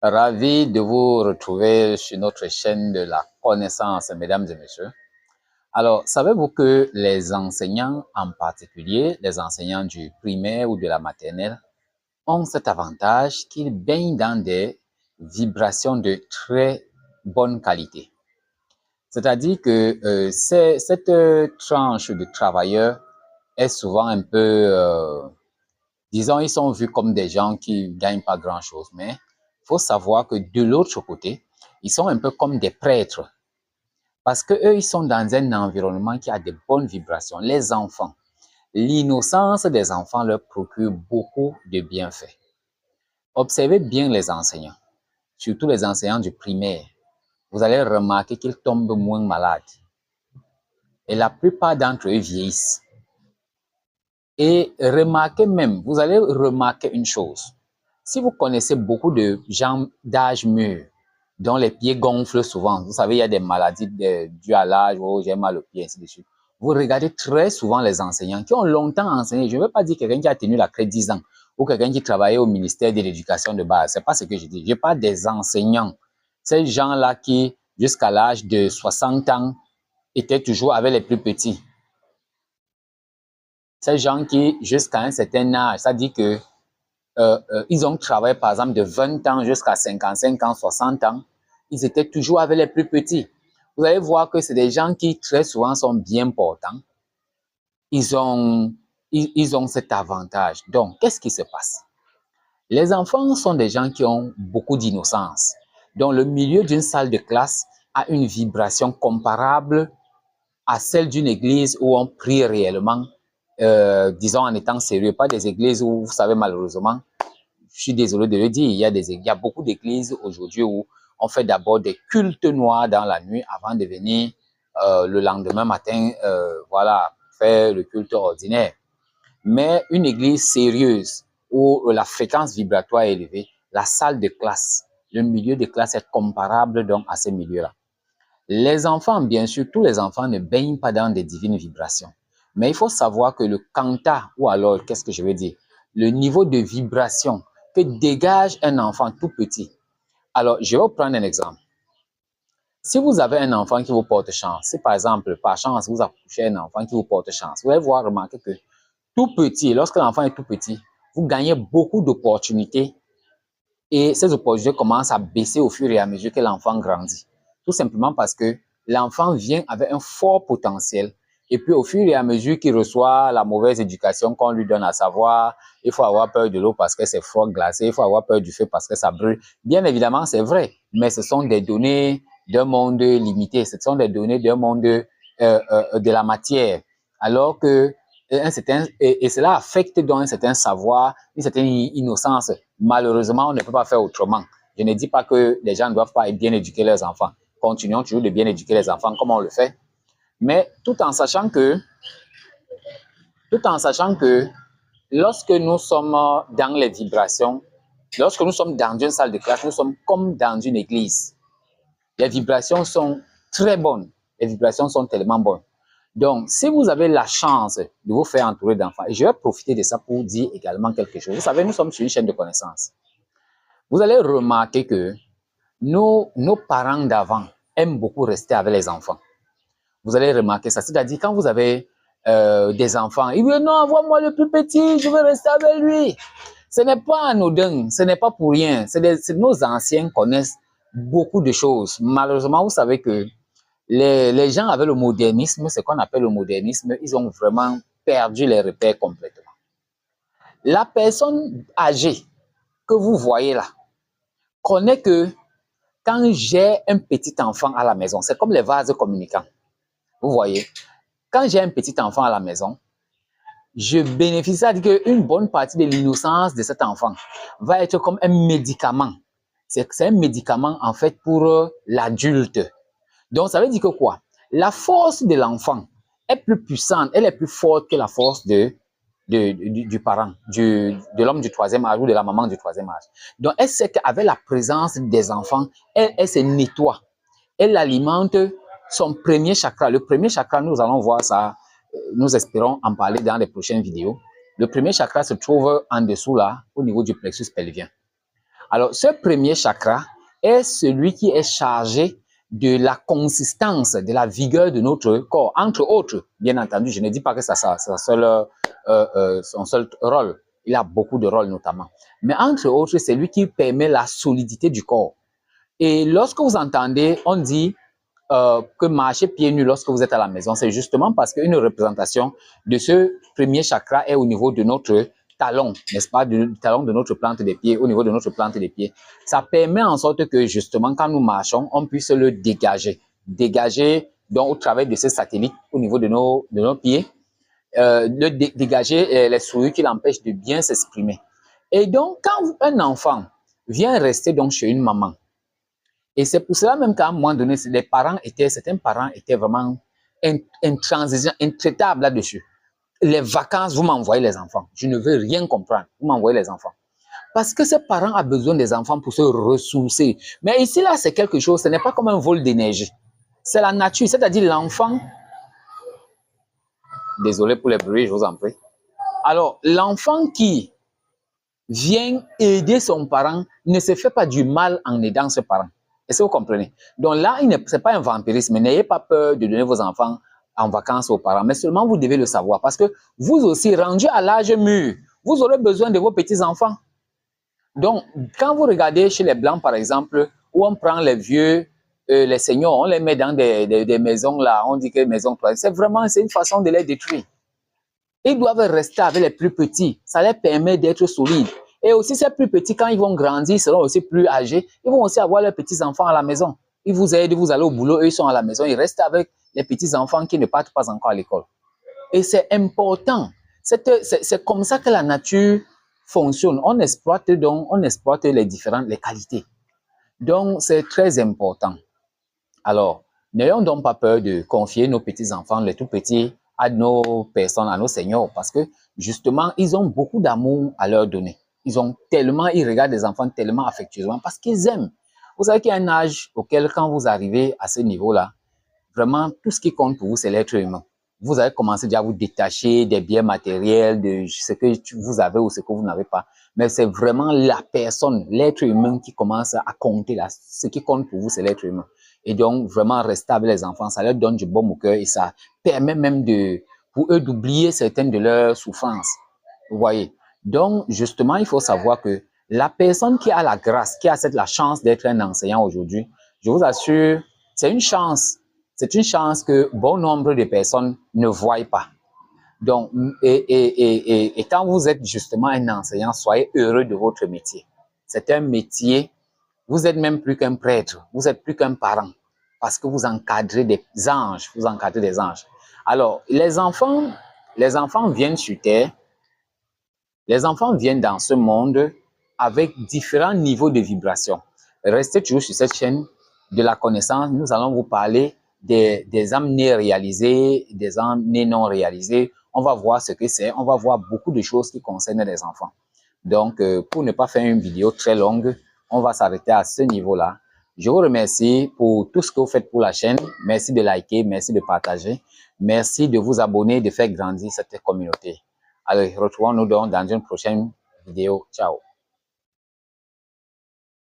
Ravi de vous retrouver sur notre chaîne de la connaissance, mesdames et messieurs. Alors, savez-vous que les enseignants, en particulier les enseignants du primaire ou de la maternelle, ont cet avantage qu'ils baignent dans des vibrations de très bonne qualité. C'est-à-dire que cette tranche de travailleurs est souvent un peu, disons, ils sont vus comme des gens qui ne gagnent pas grand-chose, mais il faut savoir que de l'autre côté, ils sont un peu comme des prêtres. Parce qu'eux, ils sont dans un environnement qui a de bonnes vibrations. Les enfants, l'innocence des enfants leur procure beaucoup de bienfaits. Observez bien les enseignants, surtout les enseignants du primaire. Vous allez remarquer qu'ils tombent moins malades. Et la plupart d'entre eux vieillissent. Et remarquez même, vous allez remarquer une chose. Si vous connaissez beaucoup de gens d'âge mûr, dont les pieds gonflent souvent, vous savez, il y a des maladies dues à l'âge, oh, j'ai mal au pied, ainsi de suite. Vous regardez très souvent les enseignants qui ont longtemps enseigné. Je ne veux pas dire quelqu'un qui a tenu la crête 10 ans ou quelqu'un qui travaillait au ministère de l'Éducation de base. Ce n'est pas ce que je dis. Je parle des enseignants. Ces gens-là qui, jusqu'à l'âge de 60 ans, étaient toujours avec les plus petits. Ces gens qui, jusqu'à un certain âge, ça dit que ils ont travaillé par exemple de 20 ans jusqu'à 55 ans, 60 ans, ils étaient toujours avec les plus petits. Vous allez voir que c'est des gens qui très souvent sont bien portants. Ils ont cet avantage. Donc, qu'est-ce qui se passe? Les enfants sont des gens qui ont beaucoup d'innocence. Donc, le milieu d'une salle de classe a une vibration comparable à celle d'une église où on prie réellement, disons en étant sérieux, pas des églises où, vous savez, malheureusement, je suis désolé de le dire, il y a beaucoup d'églises aujourd'hui où on fait d'abord des cultes noirs dans la nuit avant de venir le lendemain matin, voilà, faire le culte ordinaire. Mais une église sérieuse où la fréquence vibratoire est élevée, la salle de classe, le milieu de classe est comparable donc à ces milieux-là. Les enfants, bien sûr, tous les enfants ne baignent pas dans des divines vibrations. Mais il faut savoir que le quanta, ou alors, qu'est-ce que je veux dire, le niveau de vibration que dégage un enfant tout petit. Alors, je vais vous prendre un exemple. Si vous avez un enfant qui vous porte chance, si par exemple, par chance, vous accouchez un enfant qui vous porte chance, vous allez voir, remarquer que tout petit, lorsque l'enfant est tout petit, vous gagnez beaucoup d'opportunités et ces opportunités commencent à baisser au fur et à mesure que l'enfant grandit. Tout simplement parce que l'enfant vient avec un fort potentiel et puis au fur et à mesure qu'il reçoit la mauvaise éducation qu'on lui donne, à savoir, il faut avoir peur de l'eau parce que c'est froid glacé, il faut avoir peur du feu parce que ça brûle. Bien évidemment, c'est vrai, mais ce sont des données d'un monde limité, ce sont des données d'un monde de la matière. Alors que et cela affecte donc un certain savoir, une certaine innocence. Malheureusement, on ne peut pas faire autrement. Je ne dis pas que les gens ne doivent pas bien éduquer leurs enfants. Continuons toujours de bien éduquer les enfants comme on le fait. Mais tout en sachant que lorsque nous sommes dans les vibrations, lorsque nous sommes dans une salle de classe, nous sommes comme dans une église. Les vibrations sont très bonnes. Les vibrations sont tellement bonnes. Donc, si vous avez la chance de vous faire entourer d'enfants, et je vais profiter de ça pour dire également quelque chose. Vous savez, nous sommes sur une chaîne de connaissances. Vous allez remarquer que nos parents d'avant aiment beaucoup rester avec les enfants. Vous allez remarquer ça. C'est-à-dire, quand vous avez des enfants, ils disent non, envoie-moi le plus petit, je veux rester avec lui. Ce n'est pas anodin, ce n'est pas pour rien. Nos anciens connaissent beaucoup de choses. Malheureusement, vous savez que les gens avec le modernisme, ce qu'on appelle le modernisme, ils ont vraiment perdu les repères complètement. La personne âgée que vous voyez là connaît que quand j'ai un petit enfant à la maison, c'est comme les vases communicants. Vous voyez, quand j'ai un petit enfant à la maison, je bénéficie, c'est-à-dire qu'une bonne partie de l'innocence de cet enfant va être comme un médicament. C'est un médicament en fait pour l'adulte. Donc, ça veut dire que quoi? La force de l'enfant est plus puissante, elle est plus forte que la force du parent, de l'homme du troisième âge ou de la maman du troisième âge. Donc, elle sait qu'avec la présence des enfants, elle se nettoie. Elle alimente son premier chakra. Le premier chakra, nous allons voir ça, nous espérons en parler dans les prochaines vidéos. Le premier chakra se trouve en dessous là, au niveau du plexus pelvien. Alors, ce premier chakra est celui qui est chargé de la consistance, de la vigueur de notre corps, entre autres. Bien entendu, je ne dis pas que c'est son seul rôle. Il a beaucoup de rôles notamment. Mais entre autres, c'est lui qui permet la solidité du corps. Et lorsque vous entendez, on dit que marcher pieds nus lorsque vous êtes à la maison, c'est justement parce qu'une représentation de ce premier chakra est au niveau de notre talon, n'est-ce pas, du talon de notre plante des pieds, au niveau de notre plante des pieds. Ça permet en sorte que justement, quand nous marchons, on puisse le dégager. Dégager, donc au travers de ce satellite au niveau de nos pieds, dégager les souillures qui l'empêchent de bien s'exprimer. Et donc, quand un enfant vient rester donc chez une maman, et c'est pour cela même qu'à un moment donné, certains parents étaient vraiment intransigeants, intraitables là-dessus. Les vacances, vous m'envoyez les enfants. Je ne veux rien comprendre. Vous m'envoyez les enfants. Parce que ces parents ont besoin des enfants pour se ressourcer. Mais ici, là, c'est quelque chose, ce n'est pas comme un vol d'énergie. C'est la nature, c'est-à-dire l'enfant. Désolé pour les bruits, je vous en prie. Alors, l'enfant qui vient aider son parent ne se fait pas du mal en aidant ce parent. Est-ce que vous comprenez? Donc là, ce n'est pas un vampirisme. N'ayez pas peur de donner vos enfants en vacances aux parents, mais seulement vous devez le savoir parce que vous aussi, rendu à l'âge mûr, vous aurez besoin de vos petits-enfants. Donc, quand vous regardez chez les Blancs, par exemple, où on prend les vieux, les seniors, on les met dans des maisons là, on dit que maisons, c'est une façon de les détruire. Ils doivent rester avec les plus petits. Ça leur permet d'être solides. Et aussi, ces plus petits, quand ils vont grandir, ils seront aussi plus âgés. Ils vont aussi avoir leurs petits-enfants à la maison. Ils vous aident, vous allez au boulot, eux, ils sont à la maison. Ils restent avec les petits-enfants qui ne partent pas encore à l'école. Et c'est important. C'est comme ça que la nature fonctionne. On exploite les qualités. Donc, c'est très important. Alors, n'ayons donc pas peur de confier nos petits-enfants, les tout petits, à nos personnes, à nos seniors, parce que justement, ils ont beaucoup d'amour à leur donner. Ils regardent les enfants tellement affectueusement parce qu'ils aiment. Vous savez qu'il y a un âge auquel, quand vous arrivez à ce niveau-là, vraiment, tout ce qui compte pour vous, c'est l'être humain. Vous avez commencé déjà à vous détacher des biens matériels, de ce que vous avez ou ce que vous n'avez pas. Mais c'est vraiment la personne, l'être humain qui commence à compter là. Ce qui compte pour vous, c'est l'être humain. Et donc, vraiment, rester avec les enfants, ça leur donne du baume au cœur et ça permet même pour eux d'oublier certaines de leurs souffrances. Vous voyez? Donc, justement, il faut savoir que la personne qui a la grâce, qui a la chance d'être un enseignant aujourd'hui, je vous assure, c'est une chance. C'est une chance que bon nombre de personnes ne voient pas. Donc, et quand vous êtes justement un enseignant, soyez heureux de votre métier. C'est un métier. Vous êtes même plus qu'un prêtre, vous êtes plus qu'un parent, parce que vous encadrez des anges, vous encadrez des anges. Alors, les enfants viennent sur Terre, les enfants viennent dans ce monde avec différents niveaux de vibration. Restez toujours sur cette chaîne de la connaissance, nous allons vous parler des âmes nées réalisées, des âmes nées non réalisées. On va voir ce que c'est, on va voir beaucoup de choses qui concernent les enfants. Donc, pour ne pas faire une vidéo très longue, on va s'arrêter à ce niveau-là. Je vous remercie pour tout ce que vous faites pour la chaîne. Merci de liker, merci de partager. Merci de vous abonner, de faire grandir cette communauté. Alors, retrouvons-nous donc dans une prochaine vidéo. Ciao.